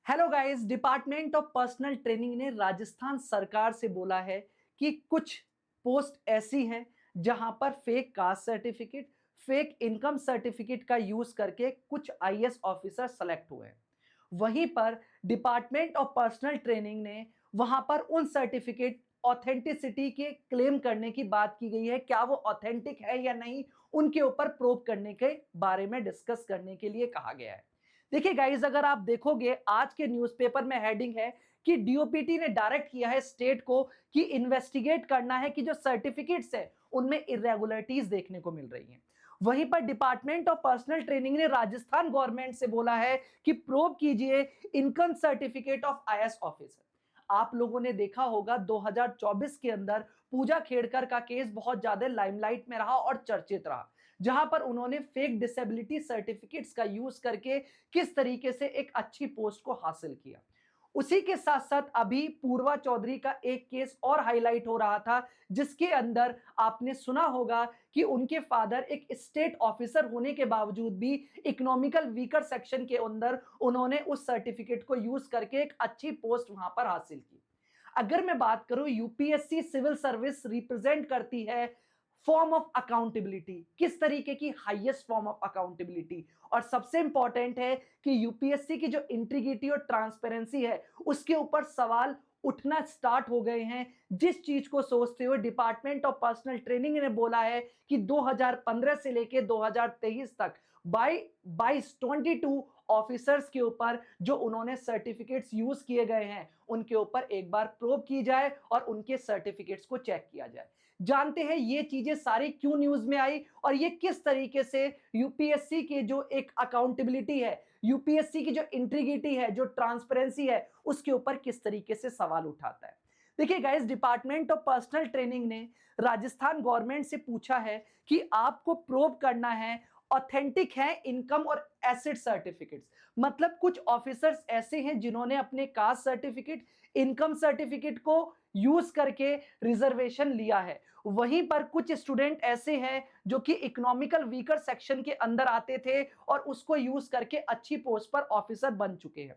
Hello guys, department of personnel training ने राजस्थान सरकार से बोला है कि कुछ पोस्ट ऐसी हैं जहां पर fake caste certificate, fake income certificate का यूज करके कुछ आईएएस ऑफिसर सेलेक्ट हुए हैं। वहीं पर डिपार्टमेंट ऑफ पर्सनल ट्रेनिंग ने वहां पर उन सर्टिफिकेट ऑथेंटिसिटी के क्लेम करने की बात की गई है, क्या वो ऑथेंटिक है या नहीं, उनके ऊपर प्रोब करने के बारे में डिस्कस करने के लिए कहा गया है। देखिए गाइस, अगर आप देखोगे आज के न्यूज़पेपर में हेडिंग है कि डीओपीटी ने डायरेक्ट किया है स्टेट को कि इन्वेस्टिगेट करना है कि जो सर्टिफिकेट्स है उनमें इरेगुलरिटीज देखने को मिल रही हैं। वहीं पर डिपार्टमेंट ऑफ पर्सनल ट्रेनिंग ने राजस्थान गवर्नमेंट से बोला है कि प्रोब कीजिए income certificate of IAS officer. आप लोगों ने देखा होगा 2024 के अंदर पूजा खेड़कर का केस बहुत ज्यादा लाइमलाइट में रहा और चर्चित रहा, जहां पर उन्होंने फेक डिसेबिलिटी सर्टिफिकेट्स का यूज करके किस तरीके से एक अच्छी पोस्ट को हासिल किया। उसी के साथ साथ अभी पूर्वा चौधरी का एक केस और हाईलाइट हो रहा था, जिसके अंदर आपने सुना होगा कि उनके फादर एक स्टेट ऑफिसर होने के बावजूद भी इकोनॉमिकल वीकर सेक्शन के अंदर उन्होंने उस सर्टिफिकेट को यूज करके एक अच्छी पोस्ट वहां पर हासिल की। अगर मैं बात करूं, यूपीएससी सिविल सर्विस रिप्रेजेंट करती है फॉर्म ऑफ अकाउंटेबिलिटी, किस तरीके की हाईएस्ट फॉर्म ऑफ अकाउंटेबिलिटी, और सबसे इंपॉर्टेंट है कि यूपीएससी की जो इंटीग्रिटी और ट्रांसपेरेंसी है उसके ऊपर सवाल उठना स्टार्ट हो गए हैं। जिस चीज को सोचते हुए डिपार्टमेंट ऑफ पर्सनल ट्रेनिंग ने बोला है कि 2015 से लेकर 2023 तक बाई 22 ऑफिसर्स के ऊपर जो उन्होंने सर्टिफिकेट्स यूज किए गए हैं उनके ऊपर एक बार प्रोब की जाए और उनके सर्टिफिकेट्स को चेक किया जाए। जानते हैं ये चीजें सारी क्यों न्यूज में आई और ये किस तरीके से यूपीएससी के जो एक अकाउंटेबिलिटी है, यूपीएससी की जो इंटीग्रिटी है, जो ट्रांसपेरेंसी है, उसके ऊपर किस तरीके से सवाल उठाता है। देखिए guys, department of personnel training ने राजस्थान गवर्नमेंट से पूछा है कि आपको प्रोब करना है ऑथेंटिक है इनकम और एसेट सर्टिफिकेट्स। मतलब कुछ ऑफिसर्स ऐसे हैं जिन्होंने अपने कास्ट सर्टिफिकेट, इनकम सर्टिफिकेट को यूज करके रिजर्वेशन लिया है। वहीं पर कुछ स्टूडेंट ऐसे हैं जो कि इकोनॉमिकल वीकर सेक्शन के अंदर आते थे और उसको यूज करके अच्छी पोस्ट पर ऑफिसर बन चुके हैं।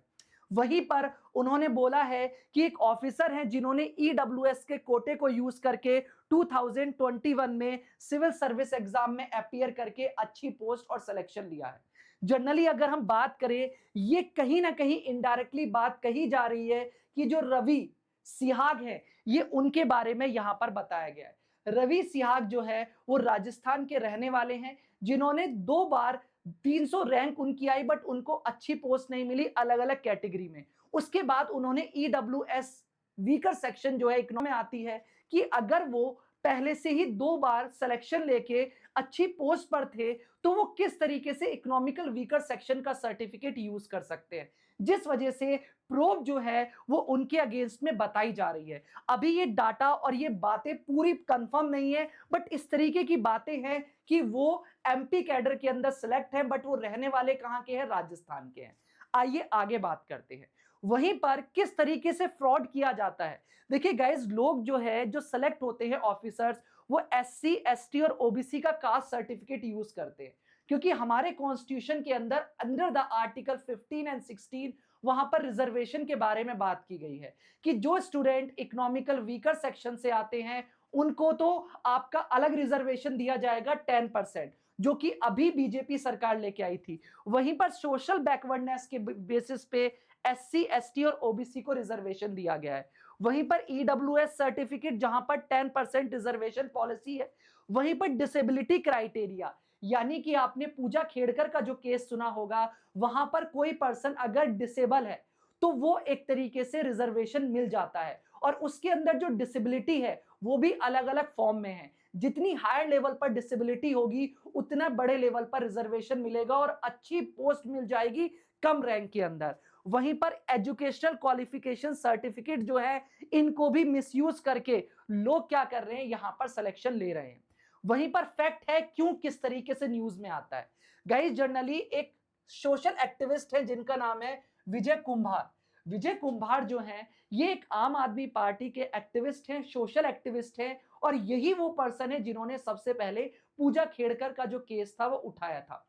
वहीं पर उन्होंने बोला है कि एक ऑफिसर हैं जिन्होंने ईडब्ल्यूएस के कोटे को यूज करके 2021 में सिविल सर्विस एग्जाम में अपीयर करके अच्छी पोस्ट और सिलेक्शन लिया है। जनरली अगर हम बात करें, ये कहीं ना कहीं इनडायरेक्टली बात कही जा रही है कि जो रवि सिहाग है ये उनके बारे में यहां पर बताया गया है। रवि सिहाग जो है वो राजस्थान के रहने वाले हैं जिन्होंने 2 बार 300 रैंक उनकी आई, बट उनको अच्छी पोस्ट नहीं मिली अलग अलग कैटेगरी में। उसके बाद उन्होंने ईडब्ल्यूएस वीकर सेक्शन जो है इकोनॉमी में आती है कि अगर वो पहले से ही 2 बार सिलेक्शन लेके अच्छी पोस्ट पर थे तो वो किस तरीके से इकोनॉमिकल वीकर सेक्शन का सर्टिफिकेट यूज कर सकते हैं, जिस वजह से प्रोब जो है वो उनके अगेंस्ट में बताई जा रही है। अभी ये डाटा और ये बातें पूरी कंफर्म नहीं है, बट इस तरीके की बातें हैं कि वो एमपी कैडर के अंदर सिलेक्ट है, बट वो रहने वाले कहां के हैं, राजस्थान के हैं। आइए आगे बात करते हैं वहीं पर किस तरीके से फ्रॉड किया जाता है। देखिए गाइस, लोग जो है जो सेलेक्ट होते हैं ऑफिसर्स, वो एससी एसटी और ओबीसी का कास्ट सर्टिफिकेट यूज करते हैं, क्योंकि हमारे कॉन्स्टिट्यूशन के अंदर अंडर द आर्टिकल 15 एंड 16 वहां पर रिजर्वेशन के बारे में बात की गई है कि जो स्टूडेंट इकोनॉमिकल वीकर सेक्शन से आते हैं उनको तो आपका अलग रिजर्वेशन दिया जाएगा 10%, जो कि अभी बीजेपी सरकार लेके आई थी। वहीं पर सोशल बैकवर्डनेस के बेसिस पे एससी एसटी और ओबीसी को रिजर्वेशन दिया गया है। वहीं पर ईडब्ल्यूएस सर्टिफिकेट जहां पर 10% रिजर्वेशन पॉलिसी है। वहीं पर डिसेबिलिटी क्राइटेरिया, यानी कि आपने पूजा खेड़कर का जो केस सुना होगा, वहां पर कोई पर्सन अगर डिसेबल है तो वो एक तरीके से रिजर्वेशन मिल जाता है, और उसके अंदर जो डिसेबिलिटी है वो भी अलग अलग फॉर्म में है। जितनी हायर लेवल पर डिसेबिलिटी होगी उतना बड़े लेवल पर रिजर्वेशन मिलेगा और अच्छी पोस्ट मिल जाएगी कम रैंक के अंदर। वहीं पर एजुकेशनल क्वालिफिकेशन सर्टिफिकेट जो है इनको भी मिसयूज करके लोग क्या कर रहे हैं, यहां पर सिलेक्शन ले रहे हैं। वहीं पर फैक्ट है क्यों किस तरीके से न्यूज में आता है। गाइस, जर्नली एक सोशल एक्टिविस्ट है जिनका नाम है विजय कुंभार। विजय कुंभार जो हैं ये एक आम आदमी पार्टी के एक्टिविस्ट हैं, सोशल एक्टिविस्ट हैं, और यही वो पर्सन है जिन्होंने सबसे पहले पूजा खेड़कर का जो केस था वो उठाया था।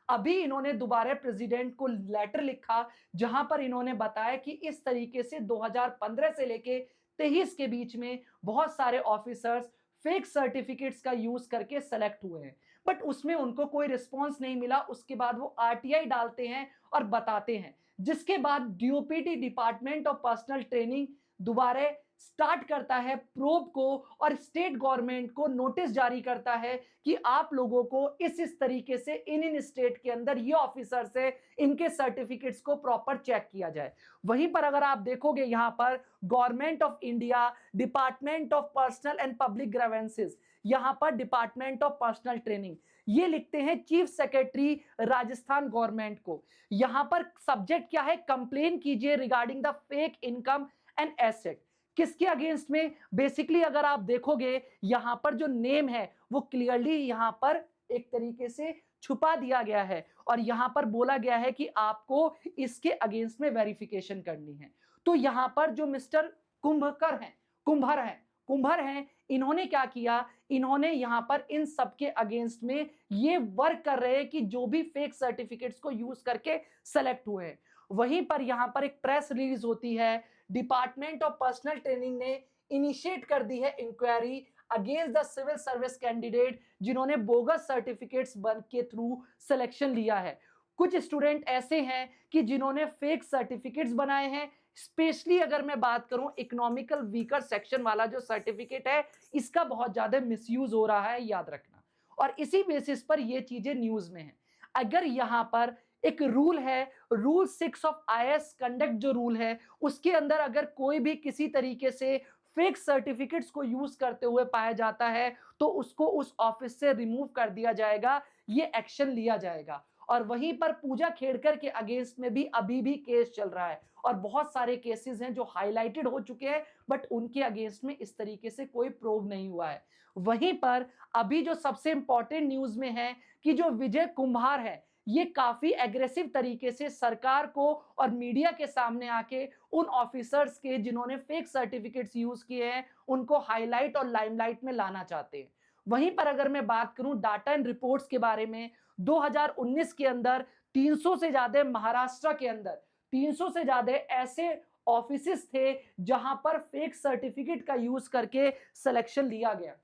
अभी इन्होंने दोबारा प्रेसिडेंट को लेटर लिखा जहां पर इन्होंने बताया कि इस तरीके से 2015 से लेके 23 के बीच में बहुत सारे ऑफिसर्स फेक सर्टिफिकेट्स का यूज करके सेलेक्ट हुए हैं, बट उसमें उनको कोई रिस्पॉन्स नहीं मिला। उसके बाद वो आरटीआई डालते हैं और बताते हैं, जिसके बाद DOPT department of personnel training दोबारा स्टार्ट करता है प्रोब को और स्टेट गवर्नमेंट को नोटिस जारी करता है कि आप लोगों को इस तरीके से इन स्टेट के अंदर ये ऑफिसर्स है, इनके सर्टिफिकेट्स को प्रॉपर चेक किया जाए। वहीं पर अगर आप देखोगे यहां पर government of India, department of personal and public grievances, यहां पर डिपार्टमेंट ऑफ पर्सनल ट्रेनिंग, ये लिखते हैं चीफ सेक्रेटरी राजस्थान गवर्नमेंट को। यहां पर सब्जेक्ट क्या है, कंप्लेन कीजिए regarding the fake income and asset. किसके अगेंस्ट में? बेसिकली अगर आप देखोगे यहां पर जो नेम है वो क्लियरली यहां पर एक तरीके से छुपा दिया गया है और यहां पर बोला गया है कि आपको इसके अगेंस्ट में वेरिफिकेशन करनी है। तो यहां पर जो मिस्टर कुंभर हैं, इन्होंने क्या किया, इन्होंने यहां पर इन सबके अगेंस्ट में ये वर्क कर रहे हैं कि जो भी फेक सर्टिफिकेट्स को यूज करके सेलेक्ट हुए हैं। वहीं पर यहां पर एक प्रेस रिलीज होती है, डिपार्टमेंट ऑफ पर्सनल ट्रेनिंग ने इनिशिएट कर दी है inquiry against the civil service candidate जिन्होंने बोगस सर्टिफिकेट्स बन के थ्रू सिलेक्शन लिया है। कुछ स्टूडेंट ऐसे हैं कि जिन्होंने फेक सर्टिफिकेट्स बनाए हैं। स्पेशली अगर मैं बात करूं इकोनॉमिकल वीकर सेक्शन वाला जो सर्टिफिकेट है, इसका बहुत ज्यादा मिसयूज हो रहा है, याद रखना। और इसी बेसिस पर ये चीजें न्यूज में है। अगर यहां पर एक रूल है, रूल 6 ऑफ आईएएस कंडक्ट जो रूल है, उसके अंदर अगर कोई भी किसी तरीके से फेक सर्टिफिकेट्स को यूज करते हुए पाया जाता है तो उसको उस ऑफिस से रिमूव कर दिया जाएगा, ये एक्शन लिया जाएगा। और वहीं पर पूजा खेड़कर के अगेंस्ट में भी अभी भी केस चल रहा है और बहुत सारे केसेस हैं जो हाईलाइटेड हो चुके हैं, बट उनके अगेंस्ट में इस तरीके से कोई प्रूव नहीं हुआ है। वहीं पर अभी जो सबसे इंपॉर्टेंट न्यूज में है कि जो विजय कुंभार है, ये काफी एग्रेसिव तरीके से सरकार को और मीडिया के सामने आके उन ऑफिसर्स के जिन्होंने फेक सर्टिफिकेट्स यूज किए हैं उनको हाईलाइट और लाइमलाइट में लाना चाहते हैं। वहीं पर अगर मैं बात करूं डाटा एंड रिपोर्ट्स के बारे में, 2019 के अंदर 300 से ज्यादा महाराष्ट्र के अंदर 300 से ज्यादा ऐसे ऑफिसेस थे जहां पर फेक सर्टिफिकेट का यूज करके सिलेक्शन लिया गया।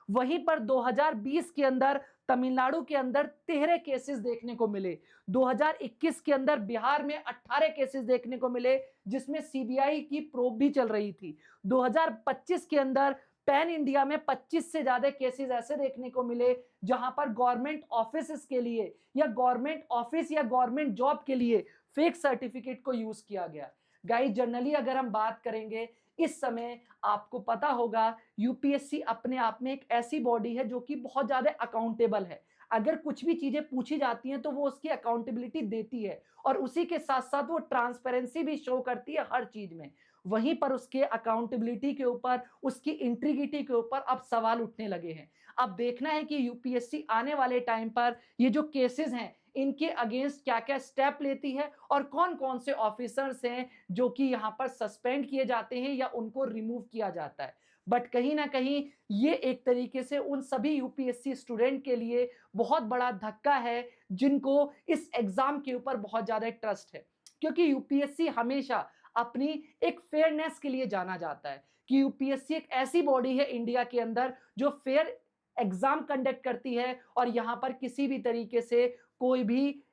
वहीं पर 2020 के अंदर तमिलनाडु के अंदर 13 केसेस देखने को मिले। 2021 के अंदर बिहार में 18 केसेस देखने को मिले जिसमें सीबीआई की प्रोब भी चल रही थी। 2025 के अंदर पैन इंडिया में 25 से ज्यादा केसेस ऐसे देखने को मिले जहां पर गवर्नमेंट ऑफिस के लिए या गवर्नमेंट ऑफिस या गवर्नमेंट जॉब के लिए फेक सर्टिफिकेट को यूज किया गया। गाइस, जनरली अगर हम बात करेंगे इस समय आपको पता होगा यूपीएससी अपने आप में एक ऐसी बॉडी है जो कि बहुत ज्यादा अकाउंटेबल है। अगर कुछ भी चीजें पूछी जाती हैं तो वो उसकी अकाउंटेबिलिटी देती है और उसी के साथ साथ वो ट्रांसपेरेंसी भी शो करती है हर चीज में। वहीं पर उसके अकाउंटेबिलिटी के ऊपर, उसकी इंटीग्रिटी के ऊपर अब सवाल उठने लगे हैं। अब देखना है कि यूपीएससी आने वाले टाइम पर ये जो केसेस हैं इनके अगेंस्ट क्या क्या स्टेप लेती है और कौन कौन से ऑफिसर्स हैं जो कि यहां पर सस्पेंड किए जाते हैं या उनको रिमूव किया जाता है। बट कहीं ना कहीं ये एक तरीके से उन सभी यूपीएससी स्टूडेंट के लिए बहुत बड़ा धक्का है जिनको इस एग्जाम के ऊपर बहुत ज्यादा ट्रस्ट है, क्योंकि यूपीएससी हमेशा अपनी एक फेयरनेस के लिए जाना जाता है कि यूपीएससी एक ऐसी बॉडी है इंडिया के अंदर जो फेयर एग्जाम कंडक्ट करती है और यहां पर किसी भी तरीके से कोई भी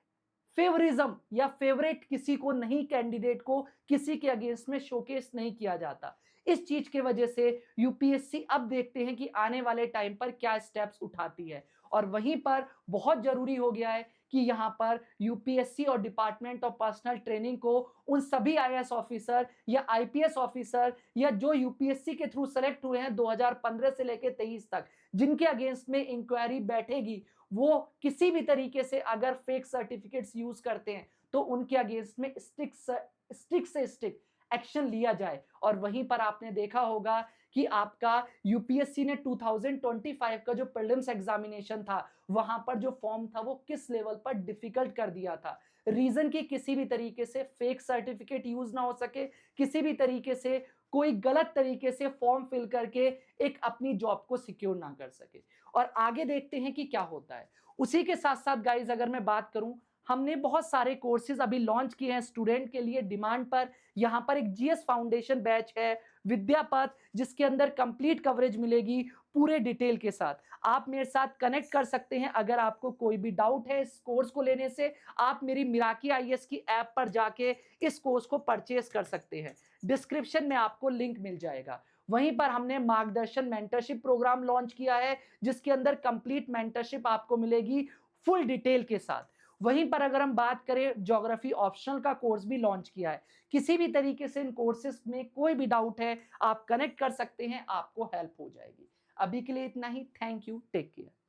फेवरिज्म या फेवरेट किसी को नहीं, कैंडिडेट को किसी के अगेंस्ट में शोकेस नहीं किया जाता। इस चीज के वजह से यूपीएससी अब देखते हैं कि आने वाले टाइम पर क्या स्टेप्स उठाती है। और वहीं पर बहुत जरूरी हो गया है कि यहां पर यूपीएससी और डिपार्टमेंट ऑफ पर्सनल ट्रेनिंग को उन सभी आईएएस ऑफिसर या आईपीएस ऑफिसर या जो यूपीएससी के थ्रू सेलेक्ट हुए हैं 2015 से लेकर 23 तक, जिनके अगेंस्ट में इंक्वायरी बैठेगी, वो किसी भी तरीके से अगर फेक सर्टिफिकेट्स यूज करते हैं तो उनके अगेंस्ट में स्टिक से स्टिक एक्शन लिया जाए। और वहीं पर आपने देखा होगा कि आपका यूपीएससी ने 2025 का जो प्रीलिम्स एग्जामिनेशन था वहां पर जो फॉर्म था वो किस लेवल पर डिफिकल्ट कर दिया था। रीजन कि किसी भी तरीके से फेक सर्टिफिकेट यूज ना हो सके, किसी भी तरीके से कोई गलत तरीके से फॉर्म फिल करके एक अपनी जॉब को सिक्योर ना कर सके। और आगे देखते हैं कि क्या होता है। उसी के साथ साथ गाइज अगर मैं बात करूं हमने बहुत सारे कोर्सेज अभी लॉन्च किए हैं स्टूडेंट के लिए डिमांड पर। यहाँ पर एक जीएस फाउंडेशन बैच है, विद्यापथ, जिसके अंदर कंप्लीट कवरेज मिलेगी पूरे डिटेल के साथ। आप मेरे साथ कनेक्ट कर सकते हैं अगर आपको कोई भी डाउट है इस कोर्स को लेने से। आप मेरी मिराकी आईएएस की ऐप पर जाके इस कोर्स को परचेज कर सकते हैं। डिस्क्रिप्शन में आपको लिंक मिल जाएगा। वहीं पर हमने मार्गदर्शन मेंटरशिप प्रोग्राम लॉन्च किया है, जिसके अंदर कंप्लीट मेंटरशिप आपको मिलेगी फुल डिटेल के साथ। वहीं पर अगर हम बात करें, ज्योग्राफी ऑप्शनल का कोर्स भी लॉन्च किया है। किसी भी तरीके से इन कोर्सेज में कोई भी डाउट है, आप कनेक्ट कर सकते हैं, आपको हेल्प हो जाएगी। अभी के लिए इतना ही। Thank you, take care.